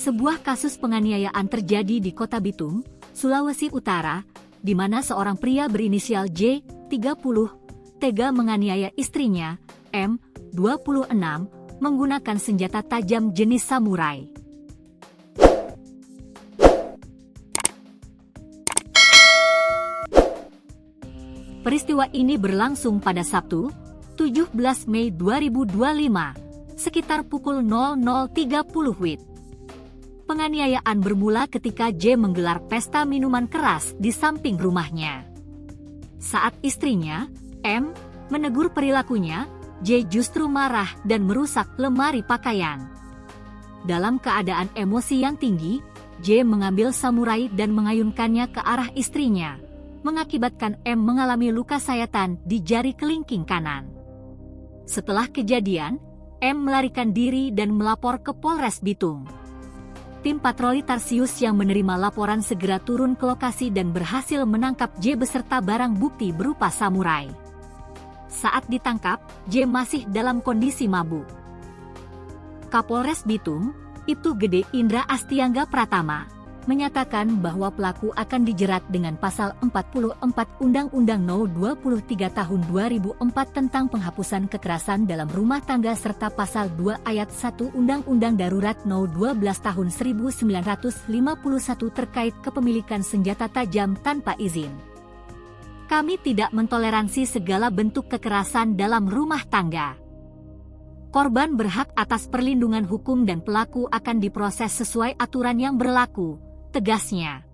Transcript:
Sebuah kasus penganiayaan terjadi di Kota Bitung, Sulawesi Utara, di mana seorang pria berinisial J, 30, tega menganiaya istrinya, M, 26, menggunakan senjata tajam jenis samurai. Peristiwa ini berlangsung pada Sabtu, 17 Mei 2025, sekitar pukul 00.30 WIB. Penganiayaan bermula ketika J menggelar pesta minuman keras di samping rumahnya. Saat istrinya, M, menegur perilakunya, J justru marah dan merusak lemari pakaian. Dalam keadaan emosi yang tinggi, J mengambil samurai dan mengayunkannya ke arah istrinya, mengakibatkan M mengalami luka sayatan di jari kelingking kanan. Setelah kejadian, M melarikan diri dan melapor ke Polres Bitung. Tim patroli Tarsius yang menerima laporan segera turun ke lokasi dan berhasil menangkap J beserta barang bukti berupa samurai. Saat ditangkap, J masih dalam kondisi mabuk. Kapolres Bitung, Ibtu Gede Indra Astiangga Pratama, menyatakan bahwa pelaku akan dijerat dengan pasal 44 Undang-Undang No. 23 Tahun 2004 tentang penghapusan kekerasan dalam rumah tangga serta pasal 2 ayat 1 Undang-Undang Darurat No. 12 Tahun 1951 terkait kepemilikan senjata tajam tanpa izin. Kami tidak mentoleransi segala bentuk kekerasan dalam rumah tangga. Korban berhak atas perlindungan hukum dan pelaku akan diproses sesuai aturan yang berlaku, tegasnya.